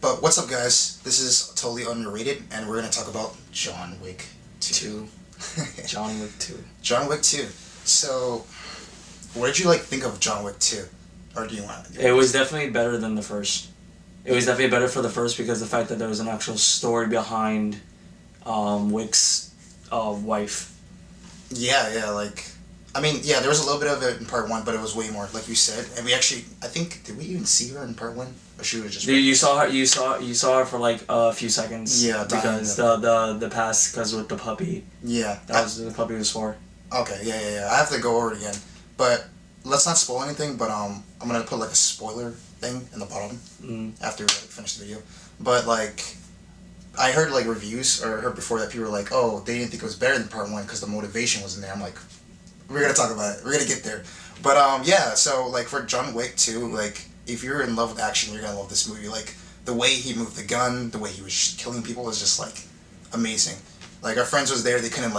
But what's up, guys? This is Totally Underrated, and we're gonna talk about John Wick 2. John Wick 2. John Wick 2. So, what did you think of John Wick 2? Or do you want? It was definitely better than the first. It was definitely better for the first because the fact that there was an actual story behind Wick's wife. Yeah, there was a little bit of it in part 1, but it was way more, like you said. And we actually, did we even see her in part 1? Or she was just... You saw her for like a few seconds. Yeah, because the past, because with the puppy. Yeah. The puppy was for. Okay, yeah. I have to go over it again. But let's not spoil anything, but I'm going to put a spoiler thing in the bottom after we finish the video. But I heard reviews, or heard before that people were like, oh, they didn't think it was better than part 1 because the motivation wasn't there. I'm like, we're going to talk about it. We're going to get there. But yeah, so for John Wick 2, if you're in love with action, you're going to love this movie. The way he moved the gun, the way he was killing people was just amazing. Our friends was there, they couldn't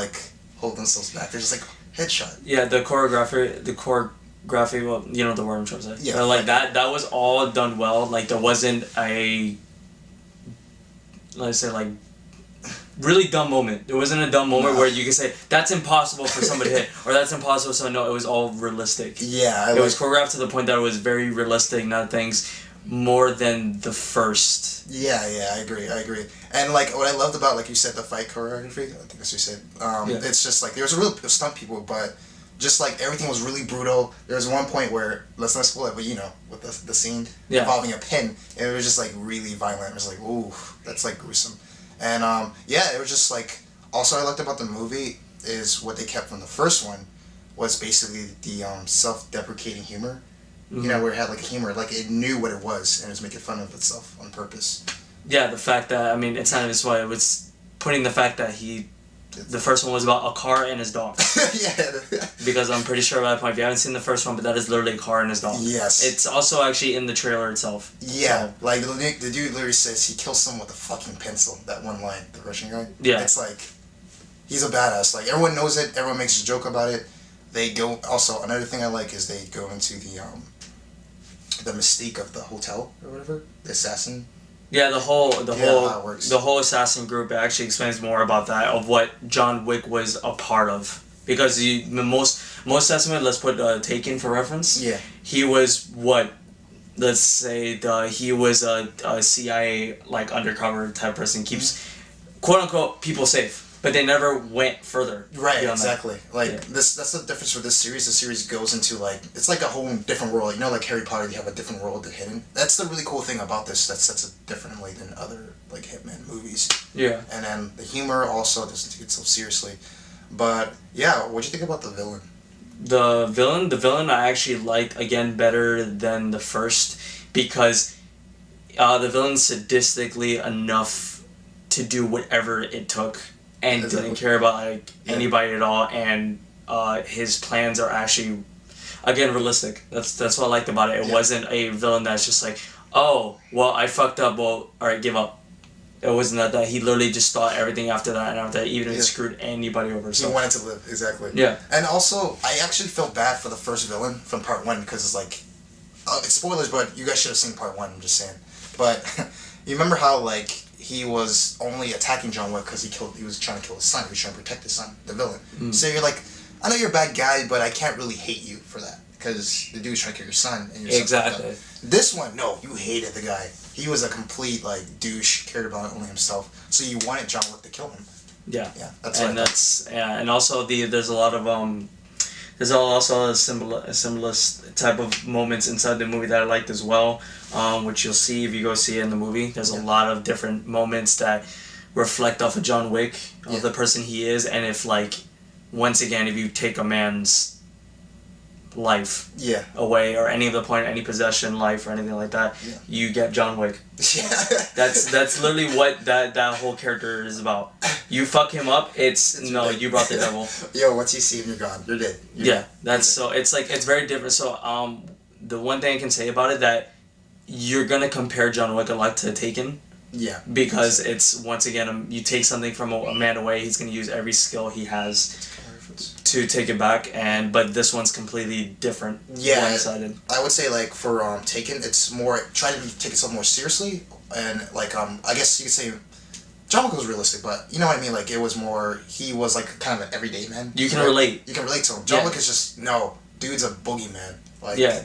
hold themselves back. They're just headshot. Yeah, the choreography, well, you know the word I'm trying to say. Yeah. But that was all done well. There wasn't a, let's say really dumb moment. There wasn't a dumb moment where you can say that's impossible for somebody to hit or that's impossible. So no, it was all realistic. Yeah, it was choreographed to the point that it was very realistic. Not things more than the first. Yeah, I agree. And what I loved about, like you said, the fight choreography. I think that's what you said. It's just there was a real stunt people, but just everything was really brutal. There was one point where, let's not spoil it, but with the scene involving a pen, and it was just really violent. It was ooh, that's gruesome. And it was just also I liked about the movie is what they kept from the first one was basically the self-deprecating humor. Mm-hmm. Where it had humor, it knew what it was and it was making fun of itself on purpose. Yeah, the fact that it's not just why it was putting the fact that the first one was about a car and his dog. Yeah. Because I'm pretty sure by that point, if you haven't seen the first one, but that is literally a car and his dog. Yes. It's also actually in the trailer itself. Yeah, so. The dude literally says he kills someone with a fucking pencil. That one line, the Russian guy. Yeah. It's he's a badass. Everyone knows it. Everyone makes a joke about it. They go. Also, another thing I like is they go into the mystique of the hotel or whatever, the assassin. Yeah, the whole how it works. The whole assassin group actually explains more about that, of what John Wick was a part of. Because most assassin, let's put Taken for reference. Yeah. He was what, let's say he was a CIA undercover type person, keeps quote unquote people safe. But they never went further. Right, exactly. That's the difference with this series. The series goes into it's a whole different world. Harry Potter, you have a different world hidden. That's the really cool thing about this. That sets it differently than other Hitman movies. Yeah. And then the humor also doesn't take itself seriously. But yeah, what'd you think about the villain? The villain I actually liked again better than the first because the villain's sadistically enough to do whatever it took. And didn't care about anybody at all, and his plans are actually, again, realistic. That's what I liked about it. It wasn't a villain that's just oh, well, I fucked up. Well, all right, give up. It wasn't that. He literally just thought everything after that, and after that, even if he screwed anybody over. So he wanted to live, exactly. Yeah. And also, I actually felt bad for the first villain from part 1 because it's it's spoilers, but you guys should have seen part 1. I'm just saying. But you remember how he was only attacking John Wick because he was trying to kill his son. He was trying to protect his son, the villain. Mm. So you're I know you're a bad guy, but I can't really hate you for that because the dude's trying to kill your son. And your exactly. This one, no, you hated the guy. He was a complete douche, cared about only himself. So you wanted John Wick to kill him. Yeah. Yeah, that's and also there's a lot of there's also a symbolist type of moments inside the movie that I liked as well, which you'll see if you go see it in the movie. There's a lot of different moments that reflect off of John Wick, of the person he is, and if once again, if you take a man's life away, or any of the point, any possession, life, or anything like that, you get John Wick. Yeah. That's literally what that whole character is about. You fuck him up, you brought the devil. Yo, once you see him, you're gone. You're dead. So it's very different. So the one thing I can say about it that you're gonna compare John Wick a lot to Taken. Yeah. Because it's once again you take something from a man away, he's gonna use every skill he has to take it back, but this one's completely different. Yeah, one-sided. I would say like for Taken, it's more try to take itself more seriously, and like I guess you could say John Wick was realistic, but you know what I mean. Like it was more he was like kind of an everyday man. You can relate. You can relate to him. John Wick is just dude's a boogeyman. Like yeah,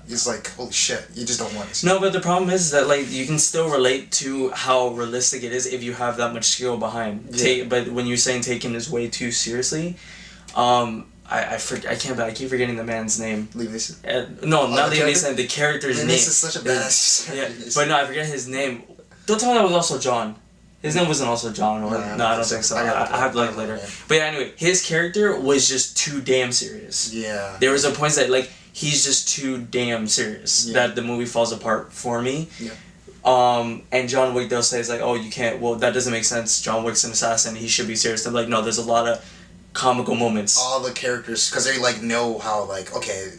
he's like holy shit. You just don't want to see. No, but the problem is that like you can still relate to how realistic it is if you have that much skill behind. Yeah. But when you're saying taking this way too seriously, I keep forgetting the man's name. Liam Neeson. No, not Liam Neeson. The character's name. Liam Neeson's such a badass. Yeah, but no, I forget his name. Don't tell me that was also John. His name wasn't also John, or no, I don't think so. I have to look later. But yeah, anyway, his character was just too damn serious. Yeah. There was a point that like he's just too damn serious that the movie falls apart for me. Yeah. And John Wick they'll say it's like, oh, you can't. Well, that doesn't make sense. John Wick's an assassin. He should be serious. They're like, no, there's a lot of comical moments. All the characters, because they like know how like okay,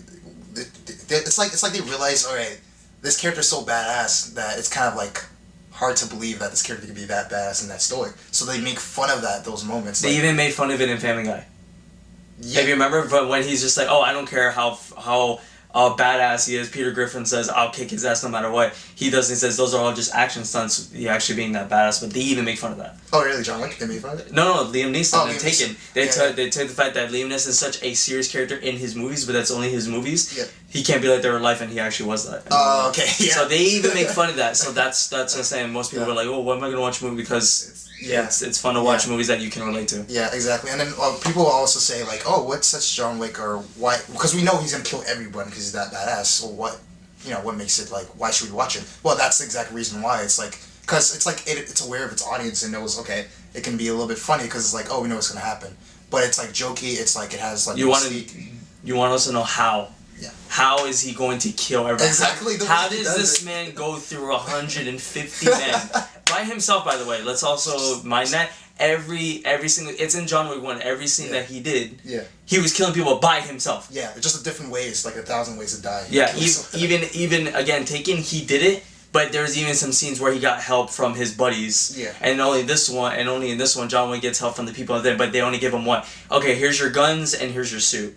it's like they realize all right, this character's so badass that it's kind of like hard to believe that this character could be that badass and that stoic. So they make fun of those moments. They even made fun of it in Family Guy. Yeah. If you remember, but when he's just like, oh, I don't care how badass he is, Peter Griffin says, I'll kick his ass no matter what. He doesn't. He says those are all just action stunts. He actually being that badass, but they even make fun of that. Oh really, John Wick? They made fun of it? No, Liam Neeson. They Taken. They Yeah. took the fact that Liam Neeson is such a serious character in his movies, but that's only his movies. Yeah. He can't be like that in real life, and he actually was that. Oh, okay. Yeah. So they even make fun of that. So that's what I'm saying. Most people are like, oh, why am I gonna watch a movie? Because it's fun to watch movies that you can relate to. Yeah, exactly. And then people will also say like, oh, what sets John Wick or why? Because we know he's gonna kill everyone because he's that badass. So what makes it like? Why should we watch it? Well, that's the exact reason why. It's like because it's like it's aware of its audience and knows okay, it can be a little bit funny because it's like oh we know what's gonna happen, but it's like jokey. It's like it has like you want us to know how. Yeah. How is he going to kill everyone? Exactly. How does this man go through 150 men by himself? By the way, let's also mind that every single it's in John Wick 1. Every scene that he did, he was killing people by himself. Yeah, just in different ways, like 1,000 ways to die. Yeah, even again, Taken, he did it. But there's even some scenes where he got help from his buddies. Yeah. And only in this one, John Wick gets help from the people there, but they only give him what? Okay, here's your guns and here's your suit.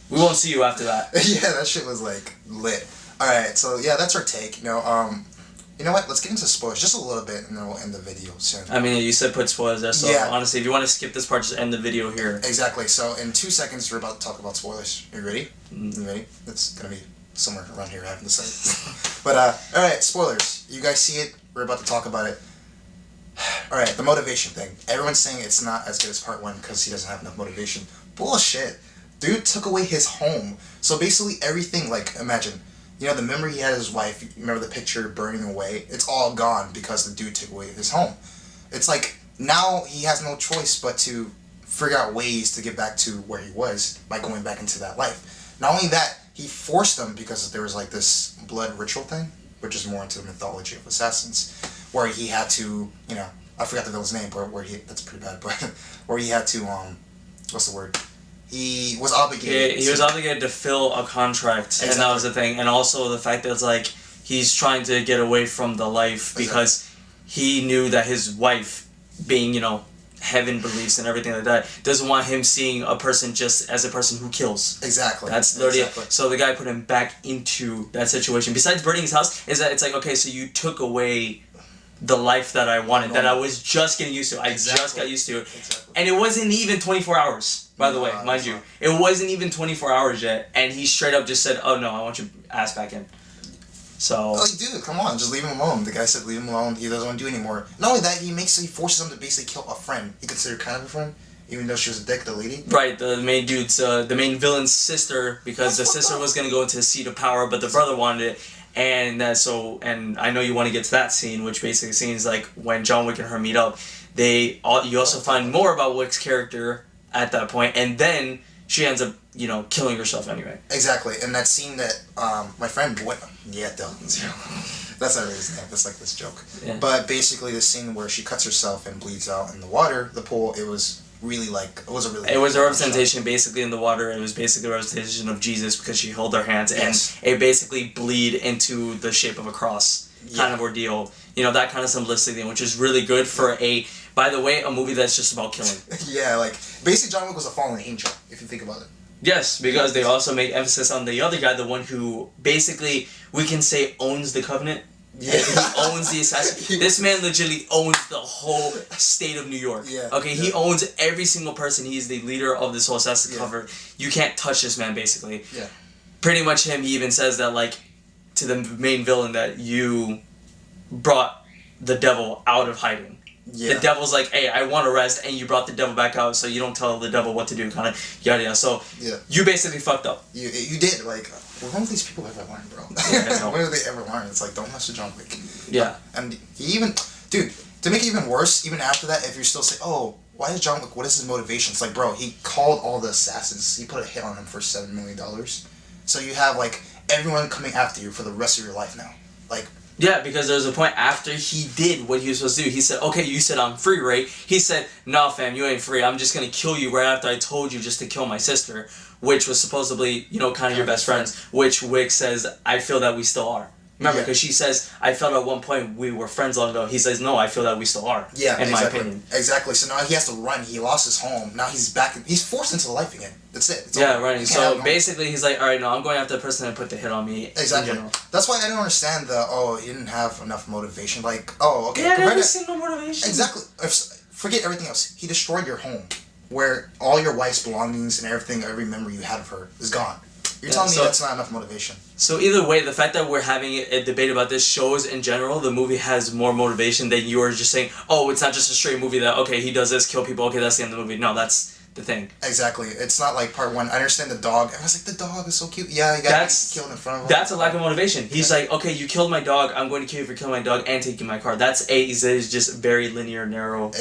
We won't see you after that. Yeah, that shit was like lit. Alright, so yeah, that's our take. You know what? Let's get into spoilers just a little bit and then we'll end the video soon. I mean, you said put spoilers there, so honestly, if you want to skip this part, just end the video here. Exactly. So in 2 seconds, we're about to talk about spoilers. Are you ready? You ready? It's gonna be somewhere around here, I haven't decided. But, alright, spoilers. You guys see it? We're about to talk about it. Alright, the motivation thing. Everyone's saying it's not as good as part 1 because he doesn't have enough motivation. Bullshit. Dude took away his home. So basically everything, like, imagine, the memory he had of his wife, you remember the picture burning away? It's all gone because the dude took away his home. It's like, now he has no choice but to figure out ways to get back to where he was by going back into that life. Not only that, he forced them because there was like this blood ritual thing, which is more into the mythology of assassins, where he had to, I forgot the villain's name, but that's pretty bad, but where he had to, what's the word? He was obligated. He was obligated to fill a contract, exactly. And that was the thing. And also the fact that it's like he's trying to get away from the life because he knew that his wife, being heaven beliefs and everything like that, doesn't want him seeing a person just as a person who kills. Exactly. That's literally it. So the guy put him back into that situation. Besides burning his house, is that it's like okay, so you took away the life that I wanted, that I was just getting used to. I just got used to it. Exactly. And it wasn't even 24 hours, by the way, mind you. It wasn't even 24 hours yet, and he straight up just said, oh no, I want your ass back in. So... Like, dude, come on, just leave him alone. The guy said leave him alone, he doesn't want to do anymore. Not only that, he forces him to basically kill a friend. He considered kind of a friend, even though she was a dick, the lady. Right, the main dude's, the main villain's sister, because the sister was going to go into the seat of power, but the brother wanted it. And and I know you want to get to that scene, which basically seems like when John Wick and her meet up, you also find more about Wick's character at that point, and then she ends up, killing herself anyway. Exactly, and that scene that my friend that's not really his name. That's like this joke. Yeah. But basically, the scene where she cuts herself and bleeds out in the water, the pool, it was really it was a representation shot. Basically in the water. It was basically a representation of Jesus because she held her hands and it basically bleed into the shape of a cross kind of ordeal. That kind of symbolistic thing, which is really good for by the way, a movie that's just about killing. Yeah, like basically John Wick was a fallen angel if you think about it. Yes, because they also make emphasis on the other guy, the one who basically we can say owns the Covenant. Yeah. He owns the assassin. This man legitimately owns the whole state of New York. Yeah. Okay, he owns every single person. He's the leader of this whole assassin cover. You can't touch this man, basically. Yeah. Pretty much him, he even says that, like, to the main villain that you brought the devil out of hiding. Yeah. The devil's like, hey, I want to rest, and you brought the devil back out, so you don't tell the devil what to do, kind of yada yada. So you basically fucked up. You did. Like, when will these people ever learn, bro? Yeah, when will they ever learn? It's like, don't mess with John Wick. Yeah. And he even, dude, to make it even worse, even after that, if you're still saying, oh, why is John Wick? What is his motivation? It's like, bro, he called all the assassins. He put a hit on him for $7 million. So you have like everyone coming after you for the rest of your life now. Like. Yeah, because there's a point after he did what he was supposed to do. He said, okay, you said I'm free, right? He said, nah, fam, you ain't free. I'm just going to kill you right after I told you just to kill my sister, which was supposedly, you know, kind of your best friends, which Wick says, I feel that we still are. Remember, because she says, I felt at one point we were friends long ago. He says, no, I feel that we still are. Yeah, in my opinion. Exactly. So now he has to run. He lost his home. Now he's back. He's forced into life again. That's it. It's yeah, over. right. So basically, he's like, all right, no, I'm going after the person that put the hit on me. Exactly. That's why I don't understand he didn't have enough motivation. Like, oh, okay. Yeah, never seen no motivation. Exactly. Forget everything else. He destroyed your home, where all your wife's belongings and everything, every memory you had of her is gone. You're telling me that's not enough motivation. So either way, the fact that we're having a debate about this shows in general the movie has more motivation than you are just saying, oh, it's not just a straight movie that, okay, he does this, kill people, okay, that's the end of the movie. No, that's the thing. Exactly. It's not like part one. I understand the dog. I was like, the dog is so cute. Yeah, he got killed in front of him. That's a lack of motivation. He's like, okay, you killed my dog, I'm going to kill you for killing my dog and taking my car. That's just very linear, narrow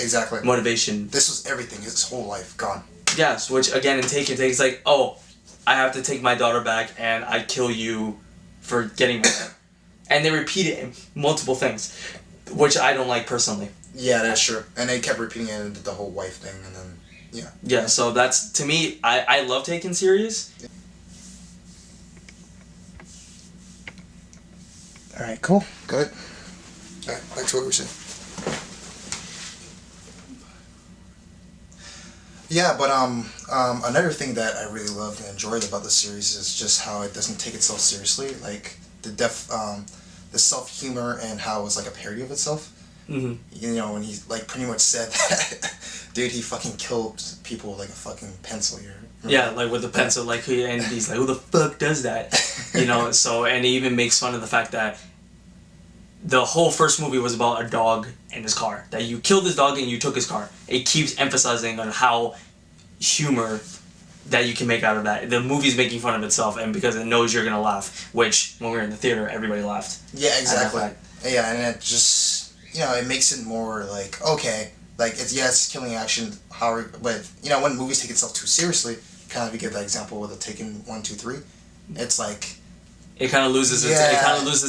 motivation. This was everything. His whole life gone. Yes, which again in Taken takes like, oh, I have to take my daughter back and I kill you for getting her. And they repeat it in multiple things, which I don't like personally. Yeah, that's true. And they kept repeating it, the whole wife thing, and then, yeah. Yeah, so that's, to me, I love Taken series. Yeah. Alright, cool. Good. Alright, back to what we were saying. Yeah, but another thing that I really loved and enjoyed about the series is just how it doesn't take itself seriously, like the self humor and how it was like a parody of itself. Mm-hmm. You know, when he like pretty much said that, dude, he fucking killed people with like a fucking pencil here. Yeah, like with the pencil, like and he's like, who the fuck does that? You know, so and he even makes fun of the fact that the whole first movie was about a dog and his car. That you killed his dog and you took his car. It keeps emphasizing on how humor that you can make out of that. The movie's making fun of itself, and because it knows you're gonna laugh, which when we were in the theater, everybody laughed. Yeah, exactly. Yeah, and it just, you know, it makes it more like, okay, like it's killing action, but you know, when movies take itself too seriously, kind of, you give that example with the Taken 1, 2, 3, it's like. It kind of loses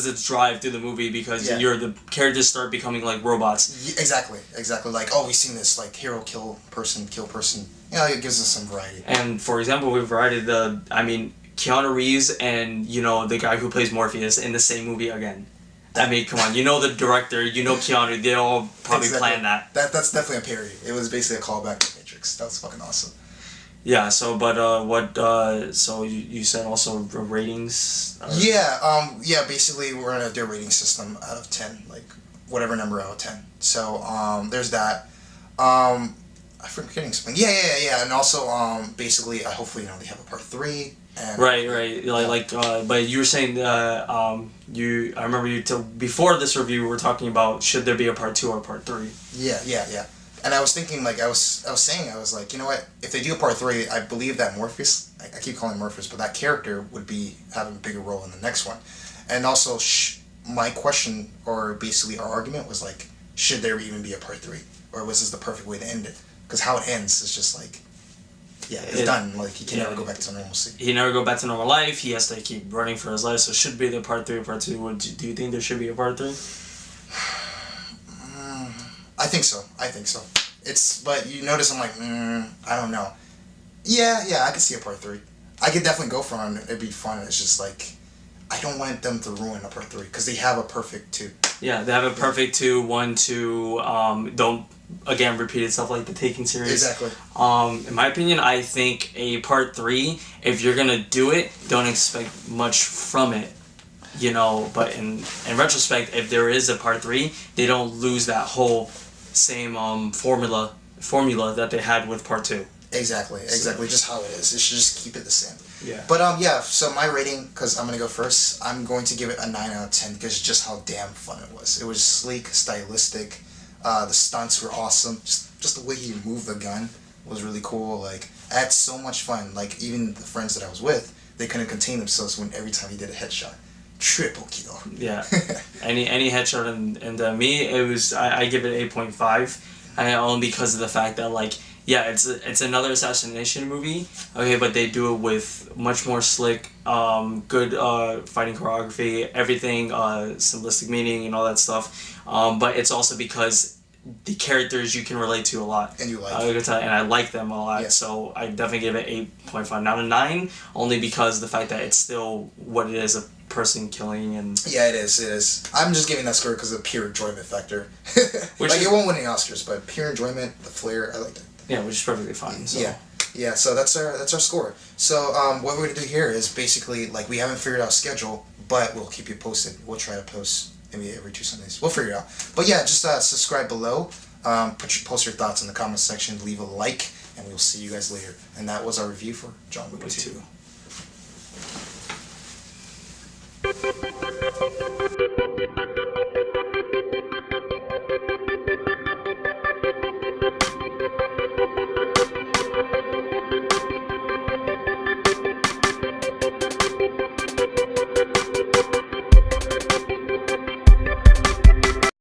its drive through the movie because the characters start becoming like robots. Yeah, exactly. Like, oh, we've seen this, like, hero kill person. You know, it gives us some variety. And for example, with variety, Keanu Reeves and, you know, the guy who plays Morpheus in the same movie again. I mean, come on, you know the director, you know Keanu, they all probably planned that. That's definitely a parody. It was basically a callback to Matrix. That was fucking awesome. Yeah, so, so you said also ratings? Yeah, basically we're gonna do a rating system out of 10, like, whatever number out of 10. So, there's that. I'm forgetting something. Yeah, and also, basically, hopefully, you know, they have a part 3. And right. But you were saying, I remember before this review, we were talking about, should there be a part 2 or part 3? Yeah. And I was thinking, like, I was like, you know what, if they do a part 3, I believe that Morpheus, I keep calling him Morpheus, but that character would be having a bigger role in the next one. And also, my question, or basically our argument was like, should there even be a part 3? Or was this the perfect way to end it? Because how it ends is just like, it's done. Like, he can never go back to normalcy. He never go back to normal life. He has to keep running for his life. So should be the part 3 or part 2. Do you think there should be a part 3? I think so. But you notice I'm like, I don't know. Yeah, I could see a part 3. I could definitely go for it. It'd be fun. It's just like, I don't want them to ruin a part 3 because they have a perfect 2. Yeah, they have a perfect 2, 1, 2. Don't again, repeat itself like the Taken series. Exactly. In my opinion, I think a part 3, if you're gonna do it, don't expect much from it. But in retrospect, if there is a part 3, they don't lose that whole same formula that they had with part 2. Exactly. Just how it is. It should just keep it the same. Yeah. But so my rating, because I'm gonna go first, I'm going to give it a 9 out of 10 because just how damn fun it was. It was sleek, stylistic. The stunts were awesome. Just the way he moved the gun was really cool. Like, I had so much fun. Like, even the friends that I was with, they couldn't contain themselves when every time he did a headshot. Triple kill. Yeah. any headshot and me, it was I give it 8.5. Only because of the fact that, like, yeah, it's another assassination movie. Okay, but they do it with much more slick, good fighting choreography, everything, simplistic meaning and all that stuff. But it's also because the characters you can relate to a lot. And you like. And I like them a lot. Yeah. So I definitely give it 8.5, not a 9, only because of the fact that it's still what it is, a person killing. And yeah, it is. I'm just giving that score because of the pure enjoyment factor. Which it won't win any Oscars, but pure enjoyment, the flair, I liked it. Yeah, which is perfectly fine. So. Yeah. So that's our score. So what we're gonna do here is basically, like, we haven't figured out schedule, but we'll keep you posted. We'll try to post maybe every 2 Sundays. We'll figure it out. But yeah, just subscribe below. Post your thoughts in the comment section. Leave a like, and we'll see you guys later. And that was our review for John Wick 2.